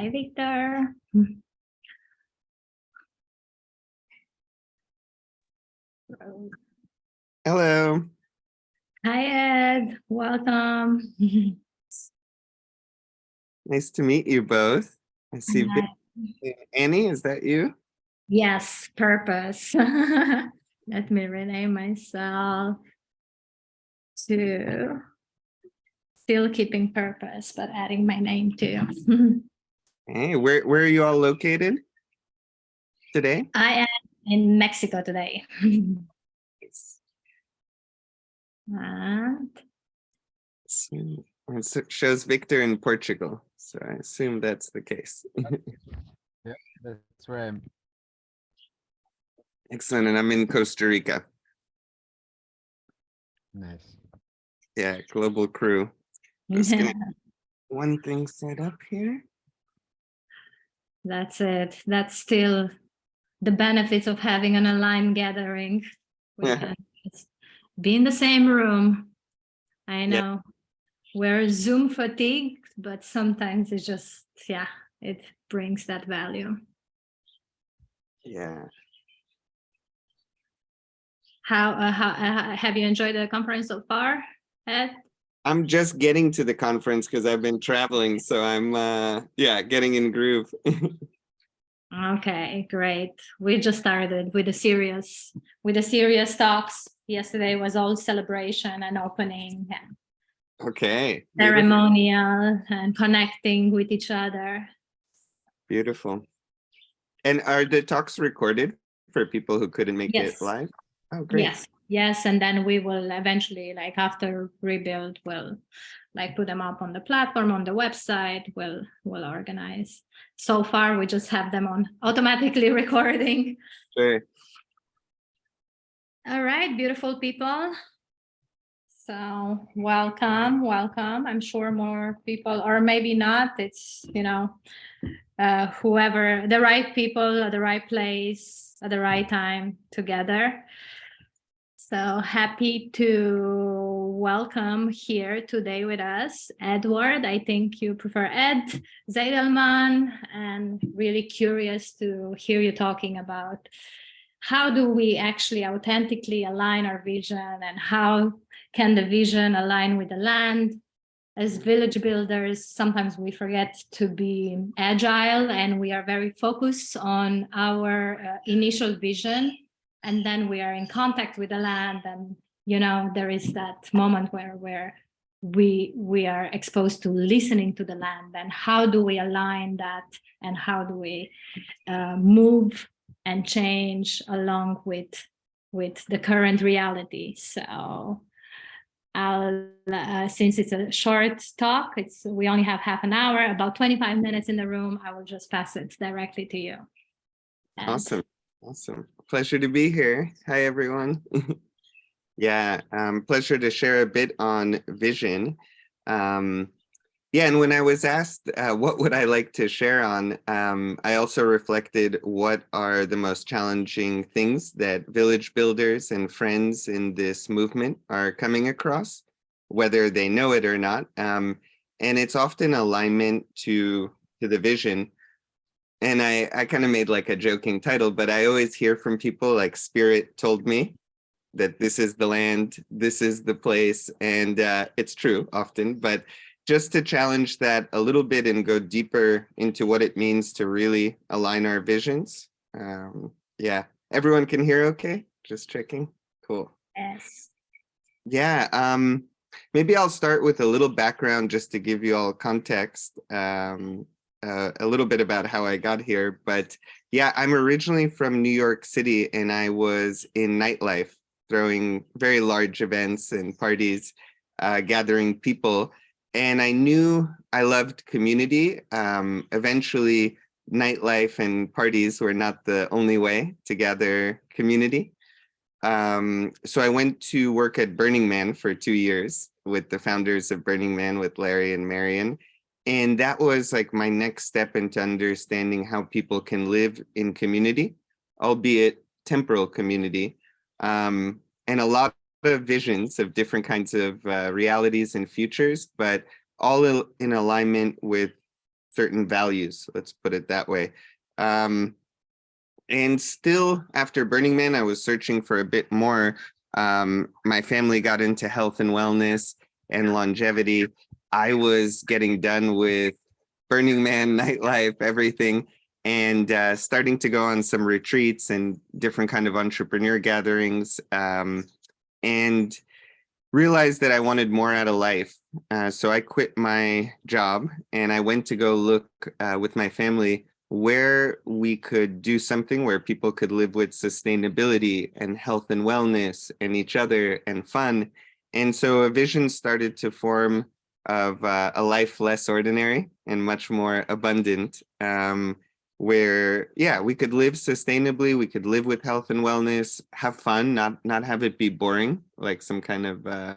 Hi, Victor. Hello. Hi, Ed. Welcome. Nice to meet you both. I see Annie, is that you? Yes, purpose. Let me rename myself to still keeping purpose, but adding my name too. Hey, where are you all located today? I am in Mexico today. And It shows Victor in Portugal, so I assume that's the case. Yeah, that's where I'm. Excellent, and I'm in Costa Rica. Nice. Yeah, global crew. Just gonna get one thing set up here. that's it. That's still the benefits of having an online gathering. We can just be in the same room. I know we're Zoom fatigued, but sometimes it's just, yeah, it brings that value. Yeah. How have you enjoyed the conference so far, Ed? I'm just getting to the conference because I've been traveling, so I'm getting in groove. Okay, great. We just started with the serious talks. Yesterday was all celebration and opening and Okay. ceremonial and connecting with each other. Beautiful. And are the talks recorded for people who couldn't make Yes. it live? Oh, great. Yes, and then we will eventually, like after rebuild, we'll like put them up on the platform, on the website. We'll organize. So far, we just have them on automatically recording. Sure. All right, beautiful people. So welcome. I'm sure more people, or maybe not. It's, whoever, the right people at the right place at the right time together. So happy to welcome here today with us, Edward. I think you prefer Ed, Zaydelman, and really curious to hear you talking about how do we actually authentically align our vision and how can the vision align with the land. As village builders, sometimes we forget to be agile and we are very focused on our initial vision. And then we are in contact with the land and, there is that moment where we are exposed to listening to the land, and how do we align that and how do we move and change along with the current reality. So I'll, since it's a short talk, we only have half an hour, about 25 minutes in the room. I will just pass it directly to you. Awesome. Pleasure to be here. Hi, everyone. Pleasure to share a bit on vision. And when I was asked what would I like to share on, I also reflected what are the most challenging things that village builders and friends in this movement are coming across, whether they know it or not. And it's often alignment to the vision. And I kind of made like a joking title, but I always hear from people like Spirit told me that this is the land, this is the place, and it's true often, but just to challenge that a little bit and go deeper into what it means to really align our visions. Everyone can hear okay? Just checking. Cool. Yes. Maybe I'll start with a little background just to give you all context, a little bit about how I got here. But I'm originally from New York City, and I was in nightlife, throwing very large events and parties, gathering people. And I knew I loved community. Eventually, nightlife and parties were not the only way to gather community. So I went to work at Burning Man for 2 years with the founders of Burning Man, with Larry and Marion. And that was like my next step into understanding how people can live in community, albeit temporal community, and a lot of visions of different kinds of realities and futures, but all in alignment with certain values, let's put it that way. And still, after Burning Man, I was searching for a bit more. My family got into health and wellness and longevity. I was getting done with Burning Man, nightlife, everything, and starting to go on some retreats and different kind of entrepreneur gatherings, and realized that I wanted more out of life. So I quit my job and I went to go look with my family where we could do something where people could live with sustainability and health and wellness and each other and fun. And so a vision started to form of a life less ordinary and much more abundant, where, yeah, we could live sustainably, we could live with health and wellness, have fun, not have it be boring, like some kind of,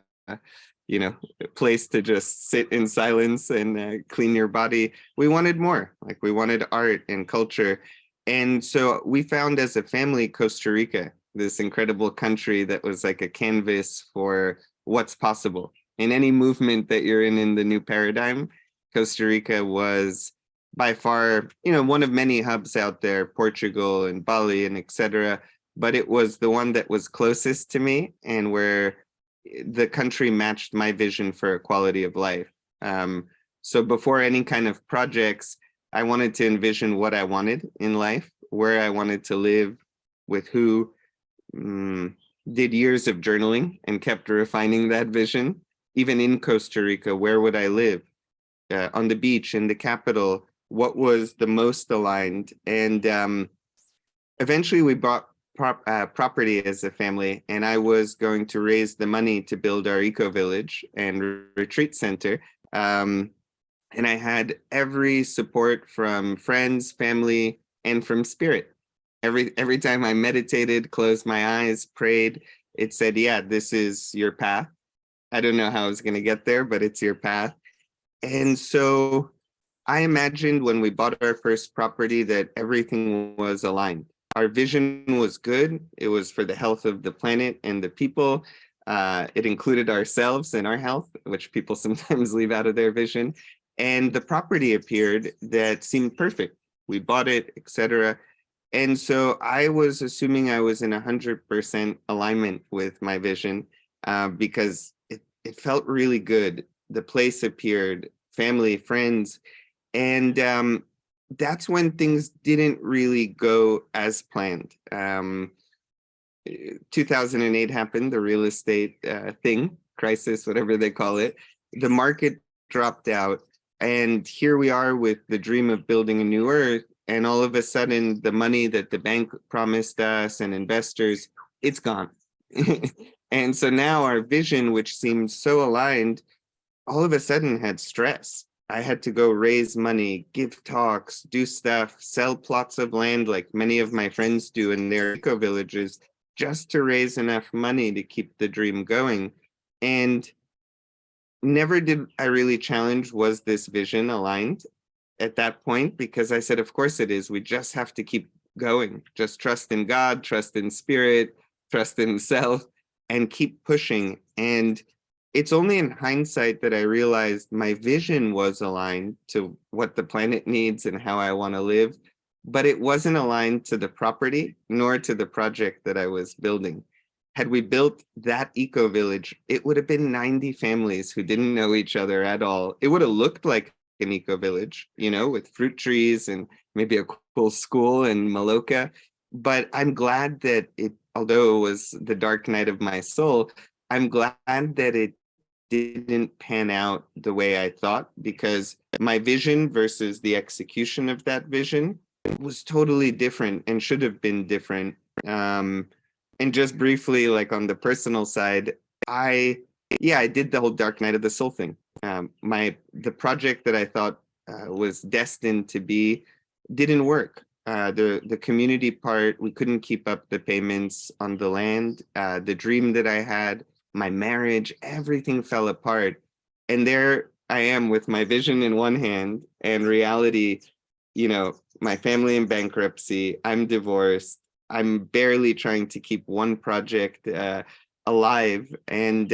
place to just sit in silence and clean your body. We wanted more, like we wanted art and culture. And so we found as a family, Costa Rica, this incredible country that was like a canvas for what's possible. In any movement that you're in the new paradigm, Costa Rica was by far, one of many hubs out there, Portugal and Bali and etc. But it was the one that was closest to me and where the country matched my vision for quality of life. So before any kind of projects, I wanted to envision what I wanted in life, where I wanted to live, with who, did years of journaling and kept refining that vision. Even in Costa Rica, where would I live? On the beach, in the capital, what was the most aligned? And eventually we bought property as a family, and I was going to raise the money to build our eco village and retreat center. And I had every support from friends, family, and from spirit. Every time I meditated, closed my eyes, prayed, it said, yeah, this is your path. I don't know how I was going to get there, but it's your path. And so I imagined when we bought our first property that everything was aligned. Our vision was good. It was for the health of the planet and the people. It included ourselves and our health, which people sometimes leave out of their vision. And the property appeared that seemed perfect. We bought it, etc. And so I was assuming I was in 100% alignment with my vision, because it felt really good. The place appeared, family, friends, and that's when things didn't really go as planned. 2008 happened, the real estate crisis, whatever they call it. The market dropped out, and here we are with the dream of building a new earth, and all of a sudden, the money that the bank promised us and investors, it's gone. And so now our vision, which seemed so aligned, all of a sudden had stress. I had to go raise money, give talks, do stuff, sell plots of land like many of my friends do in their eco villages, just to raise enough money to keep the dream going. And never did I really challenge, was this vision aligned at that point? Because I said, of course it is. We just have to keep going. Just trust in God, trust in spirit, trust in self, and keep pushing. And it's only in hindsight that I realized my vision was aligned to what the planet needs and how I want to live, but it wasn't aligned to the property nor to the project that I was building. Had we built that eco village, it would have been 90 families who didn't know each other at all. It would have looked like an eco village, with fruit trees and maybe a cool school in Maloka. But I'm glad that although it was the dark night of my soul, I'm glad that it didn't pan out the way I thought, because my vision versus the execution of that vision was totally different and should have been different. And just briefly, like on the personal side, I did the whole dark night of the soul thing. The project that I thought was destined to be didn't work. The community part, we couldn't keep up the payments on the land. The dream that I had, my marriage, everything fell apart. And there I am with my vision in one hand and reality, my family in bankruptcy, I'm divorced, I'm barely trying to keep one project alive. And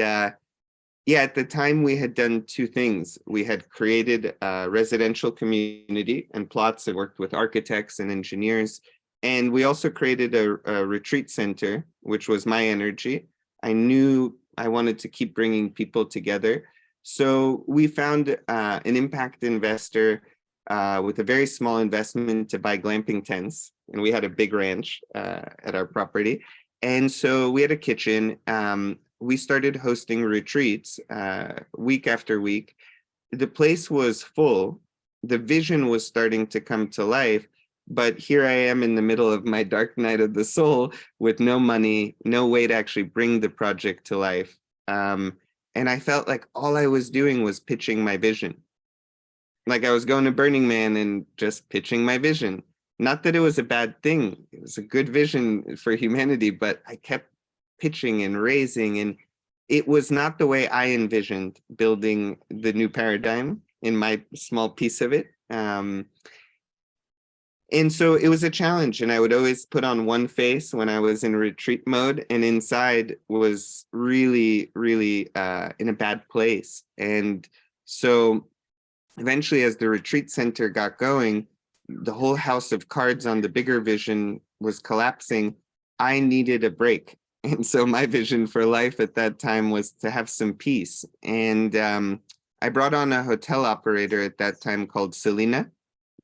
Yeah, at the time we had done two things. We had created a residential community and plots and worked with architects and engineers. And we also created a retreat center, which was my energy. I knew I wanted to keep bringing people together. So we found an impact investor with a very small investment to buy glamping tents. And we had a big ranch at our property. And so we had a kitchen. We started hosting retreats week after week. The place was full. The vision was starting to come to life. But here I am in the middle of my dark night of the soul with no money, no way to actually bring the project to life. And I felt like all I was doing was pitching my vision. Like I was going to Burning Man and just pitching my vision. Not that it was a bad thing. It was a good vision for humanity, but I kept pitching and raising, and it was not the way I envisioned building the new paradigm in my small piece of it. And so it was a challenge, and I would always put on one face when I was in retreat mode, and inside was really, really in a bad place. And so eventually, as the retreat center got going, the whole house of cards on the bigger vision was collapsing. I needed a break. And so my vision for life at that time was to have some peace. And I brought on a hotel operator at that time called Selena,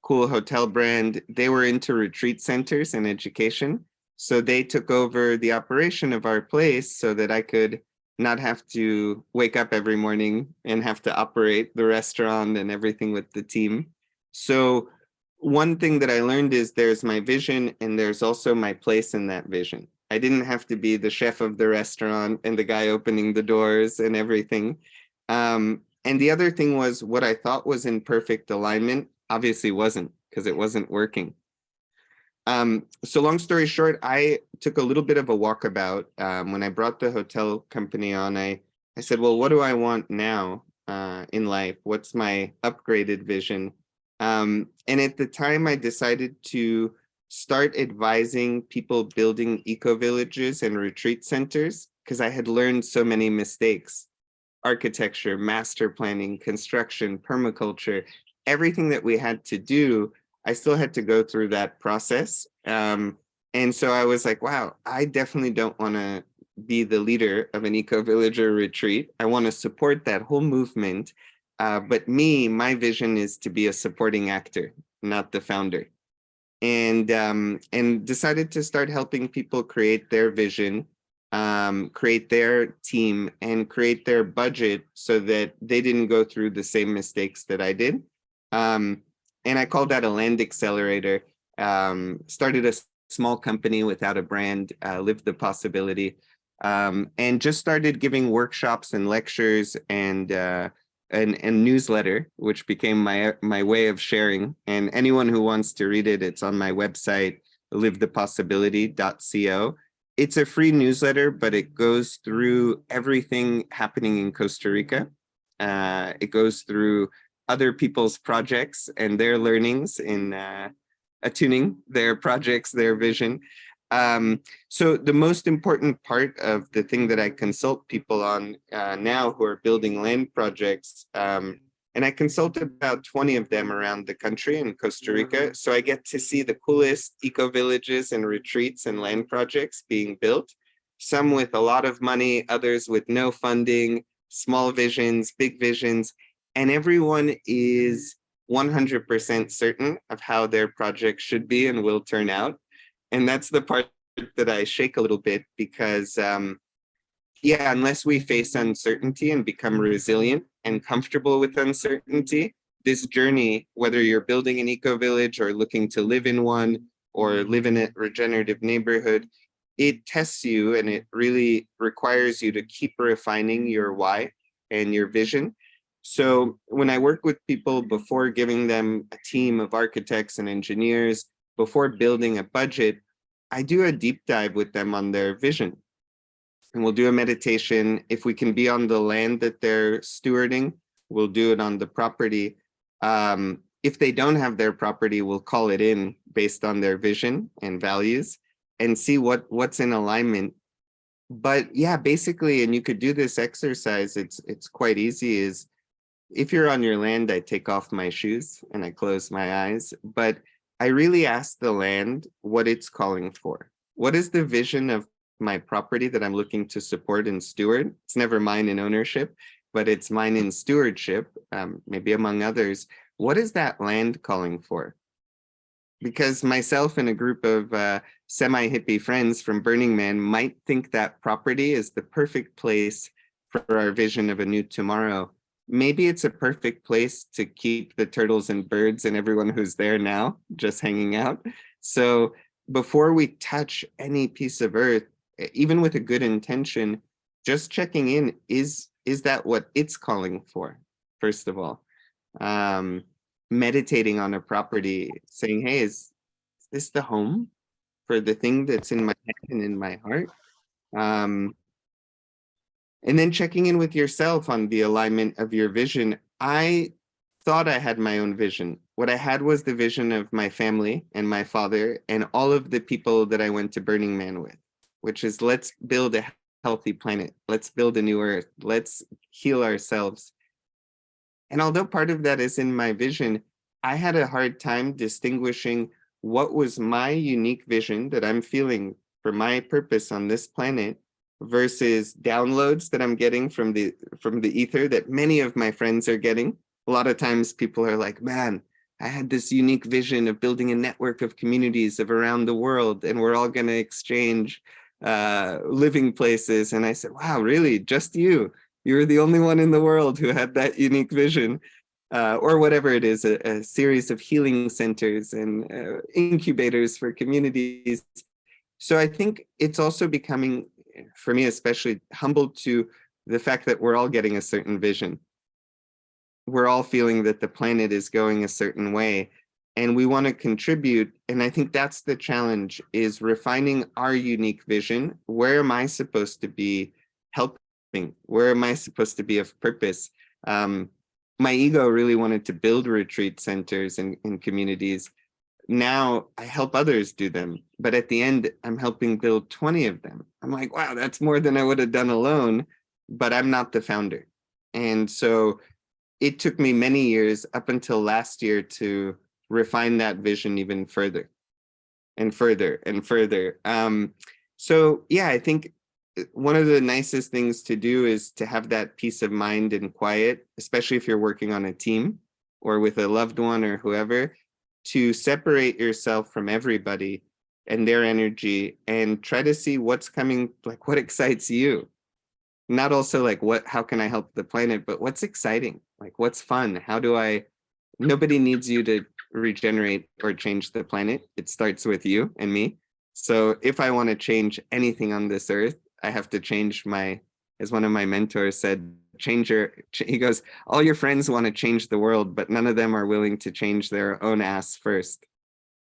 cool hotel brand. They were into retreat centers and education. So they took over the operation of our place so that I could not have to wake up every morning and have to operate the restaurant and everything with the team. So one thing that I learned is there's my vision and there's also my place in that vision. I didn't have to be the chef of the restaurant and the guy opening the doors and everything. And the other thing was what I thought was in perfect alignment obviously wasn't, because it wasn't working. So long story short, I took a little bit of a walkabout. When I brought the hotel company on, I said, well, what do I want now in life? What's my upgraded vision? And at the time, I decided to start advising people building eco-villages and retreat centers because I had learned so many mistakes. Architecture, master planning, construction, permaculture, everything that we had to do, I still had to go through that process. And so I was like, wow, I definitely don't want to be the leader of an eco-villager retreat. I want to support that whole movement. But my vision is to be a supporting actor, not the founder. And decided to start helping people create their vision, create their team, and create their budget so that they didn't go through the same mistakes that I did. And I called that a land accelerator. Started a small company without a brand, LivethePossibility, and just started giving workshops and lectures and newsletter, which became my way of sharing. And anyone who wants to read it, it's on my website, LivethePossibility.co. It's a free newsletter, but it goes through everything happening in Costa Rica. It goes through other people's projects and their learnings in attuning their projects, their vision. So the most important part of the thing that I consult people on now who are building land projects, and I consult about 20 of them around the country in Costa Rica. So I get to see the coolest eco-villages and retreats and land projects being built, some with a lot of money, others with no funding, small visions, big visions, and everyone is 100% certain of how their project should be and will turn out. And that's the part that I shake a little bit because, unless we face uncertainty and become resilient and comfortable with uncertainty, this journey, whether you're building an eco-village or looking to live in one or live in a regenerative neighborhood, it tests you and it really requires you to keep refining your why and your vision. So when I work with people before giving them a team of architects and engineers, before building a budget, I do a deep dive with them on their vision. And we'll do a meditation. If we can be on the land that they're stewarding, we'll do it on the property. If they don't have their property, we'll call it in based on their vision and values and see what's in alignment. But yeah, basically, and you could do this exercise, it's quite easy, is if you're on your land, I take off my shoes and I close my eyes, but I really ask the land what it's calling for. What is the vision of my property that I'm looking to support and steward? It's never mine in ownership, but it's mine in stewardship, maybe among others. What is that land calling for? Because myself and a group of semi-hippie friends from Burning Man might think that property is the perfect place for our vision of a new tomorrow. Maybe it's a perfect place to keep the turtles and birds and everyone who's there now just hanging out. So before we touch any piece of earth, even with a good intention, just checking in, is that what it's calling for, first of all? Meditating on a property, saying, hey, is this the home for the thing that's in my head and in my heart? And then checking in with yourself on the alignment of your vision. I thought I had my own vision. What I had was the vision of my family and my father and all of the people that I went to Burning Man with, which is, let's build a healthy planet. Let's build a new earth. Let's heal ourselves. And although part of that is in my vision, I had a hard time distinguishing what was my unique vision that I'm feeling for my purpose on this planet versus downloads that I'm getting from the ether that many of my friends are getting. A lot of times people are like, man, I had this unique vision of building a network of communities of around the world, and we're all going to exchange living places. And I said, wow, really? Just you? You're the only one in the world who had that unique vision, or whatever it is, a series of healing centers and incubators for communities. So I think it's also becoming, for me especially, humbled to the fact that we're all getting a certain vision. We're all feeling that the planet is going a certain way, and we want to contribute. And I think that's the challenge, is refining our unique vision. Where am I supposed to be helping? Where am I supposed to be of purpose? My ego really wanted to build retreat centers and communities. Now I help others do them, but at the end, I'm helping build 20 of them. I'm like, wow, that's more than I would have done alone, but I'm not the founder. And so it took me many years up until last year to refine that vision even further and further and further. So yeah, I think one of the nicest things to do is to have that peace of mind and quiet, especially if you're working on a team or with a loved one or whoever, to separate yourself from everybody and their energy and try to see what's coming, like what excites you. Not also like how can I help the planet, but what's exciting, like what's fun? Nobody needs you to regenerate or change the planet. It starts with you and me. So if I want to change anything on this earth, I have to change as one of my mentors said, he goes, all your friends want to change the world, but none of them are willing to change their own ass first.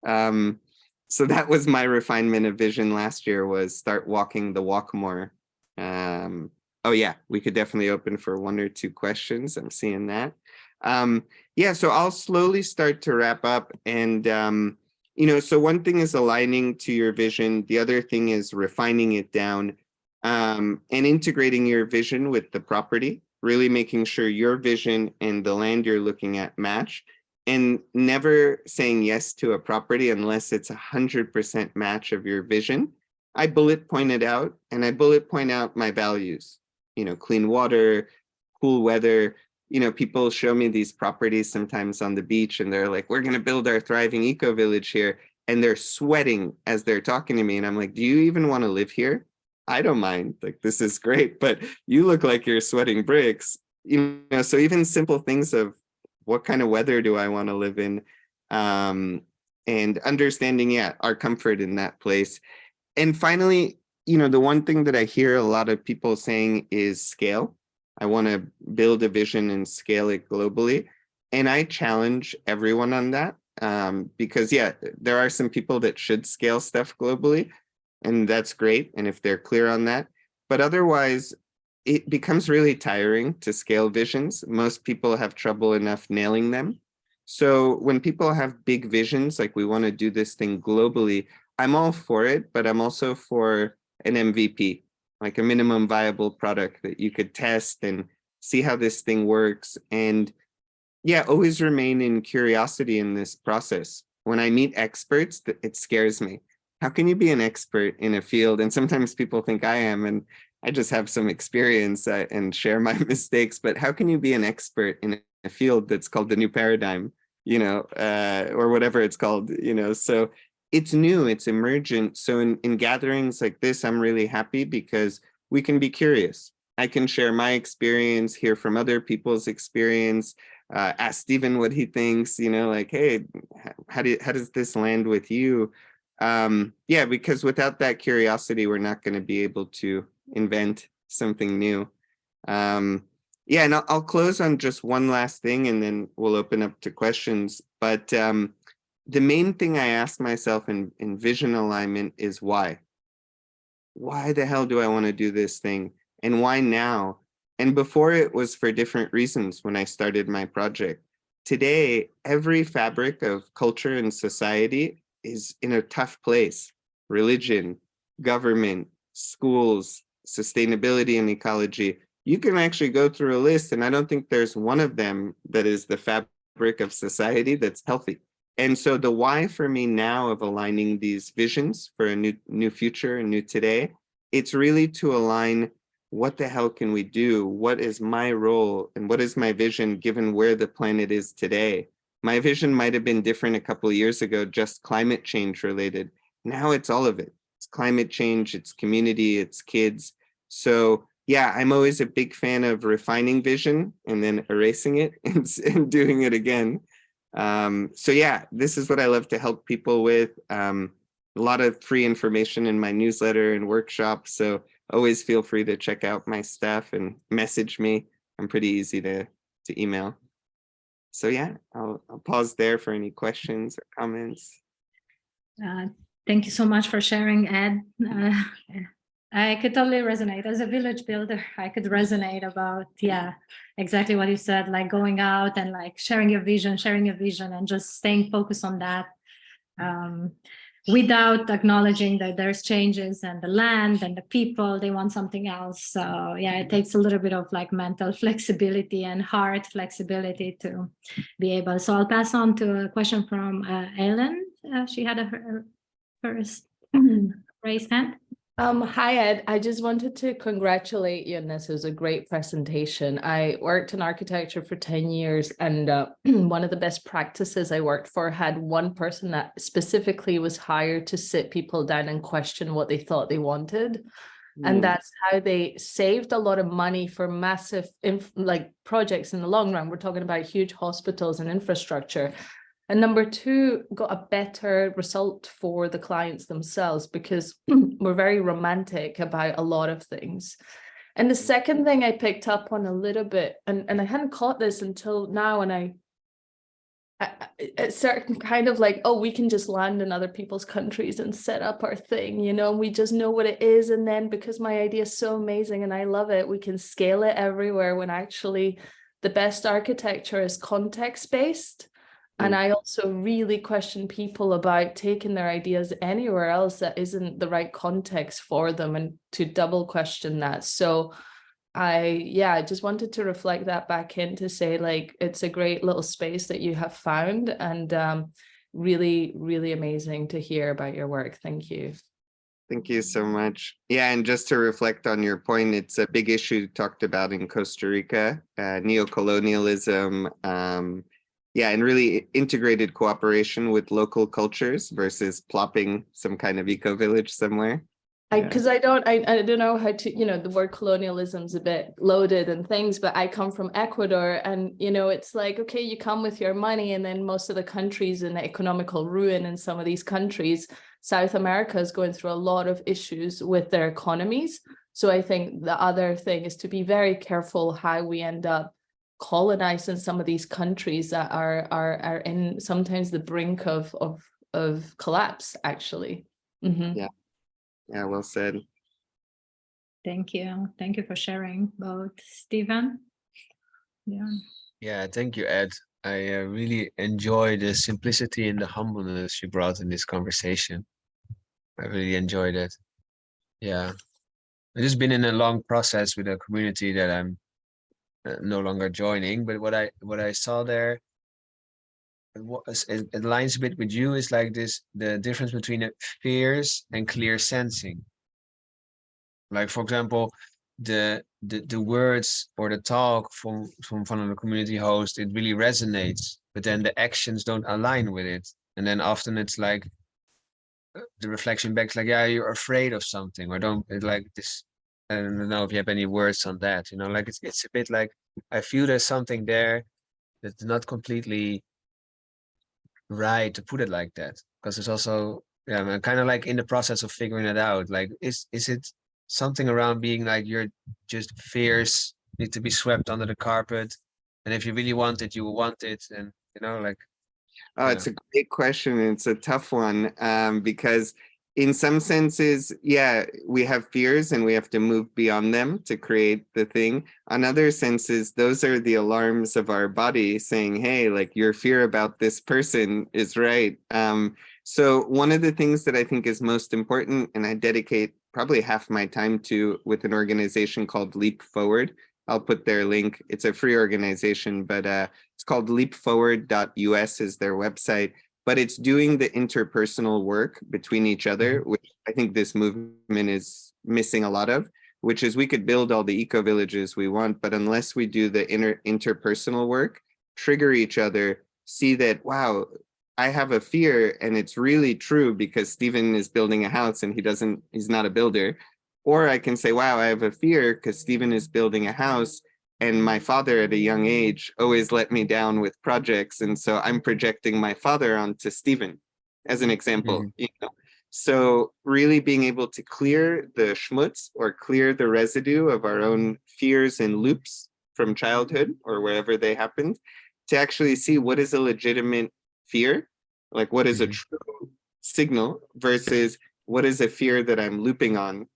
So that was my refinement of vision last year, was start walking the walk more. Oh yeah, we could definitely open for 1 or 2 questions. I'm seeing that. Yeah, so I'll slowly start to wrap up. And, so one thing is aligning to your vision. The other thing is refining it down and integrating your vision with the property, really making sure your vision and the land you're looking at match, and never saying yes to a property unless it's 100% match of your vision. I bullet point it out, and I bullet point out my values, clean water, cool weather. People show me these properties sometimes on the beach and they're like, we're going to build our thriving eco village here. And they're sweating as they're talking to me. And I'm like, do you even want to live here? I don't mind. Like, this is great, but you look like you're sweating bricks. So even simple things of what kind of weather do I want to live in? And understanding, our comfort in that place. And finally, the one thing that I hear a lot of people saying is scale. I want to build a vision and scale it globally. And I challenge everyone on that because, there are some people that should scale stuff globally, and that's great. And if they're clear on that, but otherwise, it becomes really tiring to scale visions. Most people have trouble enough nailing them. So when people have big visions, like we want to do this thing globally, I'm all for it, but I'm also for an MVP. like a minimum viable product that you could test and see how this thing works. And yeah, always remain in curiosity in this process. When I meet experts, it scares me. How can you be an expert in a field? And sometimes people think I am, and I just have some experience and share my mistakes. But how can you be an expert in a field that's called the new paradigm, or whatever it's called, So it's new, it's emergent. So in gatherings like this, I'm really happy because we can be curious. I can share my experience, hear from other people's experience, ask Stephen what he thinks, like, hey, how does this land with you? Yeah, because without that curiosity, we're not going to be able to invent something new. Yeah, and I'll close on just one last thing, and then we'll open up to questions. But the main thing I ask myself in vision alignment is why? Why the hell do I want to do this thing? And why now? And before, it was for different reasons when I started my project. Today, every fabric of culture and society is in a tough place. Religion, government, schools, sustainability and ecology. You can actually go through a list, and I don't think there's one of them that is the fabric of society that's healthy. And so the why for me now of aligning these visions for a new future, a new today, it's really to align what the hell can we do? What is my role and what is my vision given where the planet is today? My vision might have been different a couple of years ago, just climate change related. Now it's all of it. It's climate change, it's community, it's kids. So yeah, I'm always a big fan of refining vision and then erasing it and doing it again. So yeah, this is what I love to help people with. A lot of free information in my newsletter and workshops. So always feel free to check out my stuff and message me. I'm pretty easy to email. So yeah, I'll pause there for any questions or comments. Thank you so much for sharing, Ed. I could totally resonate. As a village builder, I could resonate about, yeah, exactly what you said, like going out and like sharing your vision and just staying focused on that. Without acknowledging that there's changes and the land and the people, they want something else. So yeah, it takes a little bit of like mental flexibility and heart flexibility to be able. So I'll pass on to a question from Ellen. She had her first raised hand. Hi, Ed. I just wanted to congratulate you on this. It was a great presentation. I worked in architecture for 10 years, and one of the best practices I worked for had one person that specifically was hired to sit people down and question what they thought they wanted. And that's how they saved a lot of money for massive projects in the long run. We're talking about huge hospitals and infrastructure. And number two, got a better result for the clients themselves because we're very romantic about a lot of things. And the second thing I picked up on a little bit, and I hadn't caught this until now, and it's certain kind of like, oh, we can just land in other people's countries and set up our thing, we just know what it is. And then because my idea is so amazing and I love it, we can scale it everywhere when actually the best architecture is context-based. And I also really question people about taking their ideas anywhere else that isn't the right context for them, and to double question that. So I just wanted to reflect that back in to say, like, it's a great little space that you have found, and really, really amazing to hear about your work. Thank you. Thank you so much. Yeah, and just to reflect on your point, it's a big issue talked about in Costa Rica, neocolonialism, yeah, and really integrated cooperation with local cultures versus plopping some kind of eco-village somewhere. Because I don't know how to, the word colonialism is a bit loaded and things, but I come from Ecuador, and, it's like, okay, you come with your money, and then most of the countries in economical ruin in some of these countries. South America is going through a lot of issues with their economies. So I think the other thing is to be very careful how we end up colonizing some of these countries that are in sometimes the brink of collapse, actually. Yeah, well said. Thank you for sharing both. Stephen. Yeah, thank you, Ed. I really enjoy the simplicity and the humbleness you brought in this conversation. I really enjoyed it. Yeah, I've just been in a long process with a community that I'm no longer joining. But what I saw there, it aligns a bit with you, is like this: the difference between fears and clear sensing. Like, for example, the words or the talk from one of the community host, it really resonates, but then the actions don't align with it. And then often it's like the reflection back, like, yeah, you're afraid of something, or don't it, like this. I don't know if you have any words on that, like it's a bit like I feel there's something there that's not completely right to put it like that, because it's also, yeah, I'm kind of like in the process of figuring it out. Like, is it something around being like you're just fears need to be swept under the carpet, and if you really want it, you will want it, and like, Oh, yeah. it's a great question. And it's a tough one, because in some senses, yeah, we have fears and we have to move beyond them to create the thing. On other senses, those are the alarms of our body saying, hey, like, your fear about this person is right. So one of the things that I think is most important, and I dedicate probably half my time to with an organization called Leap Forward. I'll put their link. It's a free organization, but it's called leapforward.us is their website. But it's doing the interpersonal work between each other, which I think this movement is missing a lot of, which is we could build all the eco-villages we want, but unless we do the interpersonal work, trigger each other, see that, wow, I have a fear and it's really true because Stephen is building a house and he's not a builder. Or I can say, wow, I have a fear because Stephen is building a house and my father at a young age always let me down with projects. And so I'm projecting my father onto Stephen as an example. So really being able to clear the schmutz or clear the residue of our own fears and loops from childhood or wherever they happened, to actually see what is a legitimate fear, like what is a true signal versus what is a fear that I'm looping on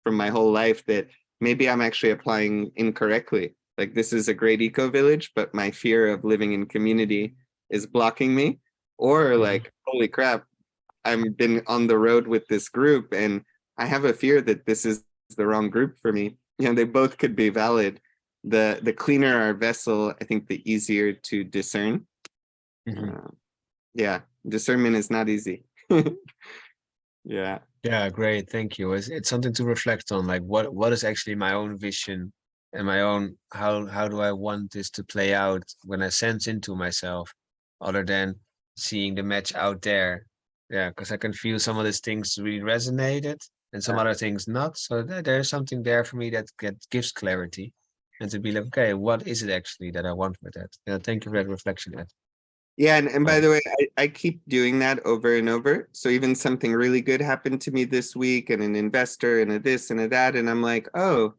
from my whole life that maybe I'm actually applying incorrectly. Like, this is a great eco village, but my fear of living in community is blocking me. Or like, holy crap, I've been on the road with this group and I have a fear that this is the wrong group for me. They both could be valid. The cleaner our vessel, I think the easier to discern. Yeah, discernment is not easy. Yeah. Yeah, great. Thank you. It's something to reflect on, like what is actually my own vision and my own, how do I want this to play out when I sense into myself, other than seeing the match out there. Yeah, because I can feel some of these things really resonated and some other things not. So there's something there for me that gives clarity, and to be like, okay, what is it actually that I want with that? Yeah, thank you for that reflection, Ed. Yeah, and by the way, I keep doing that over and over. So even something really good happened to me this week, and an investor and a this and a that, and I'm like, oh,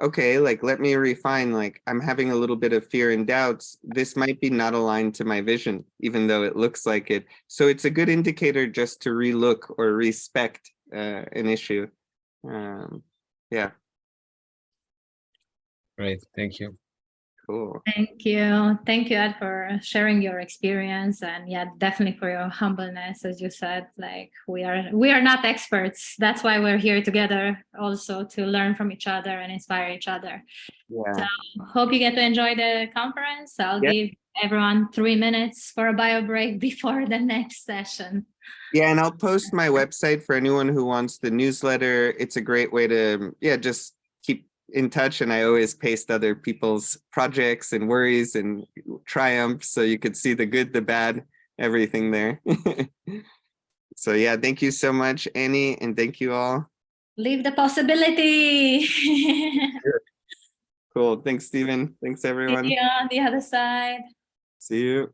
okay, like, let me refine, like, I'm having a little bit of fear and doubts. This might be not aligned to my vision, even though it looks like it. So it's a good indicator just to relook or respect an issue. Yeah. Great, thank you. Cool. Thank you. Thank you, Ed, for sharing your experience, and yeah, definitely for your humbleness. As you said, like, we are not experts. That's why we're here together, also to learn from each other and inspire each other. Yeah. So hope you get to enjoy the conference. I'll give everyone 3 minutes for a bio break before the next session. Yeah, and I'll post my website for anyone who wants the newsletter. It's a great way to, just keep in touch. And I always paste other people's projects and worries and triumphs, so you could see the good, the bad, everything there. So yeah, thank you so much, Annie, and thank you all. Live the possibility. Cool. Thanks, Stephen. Thanks, everyone. See you on the other side. See you.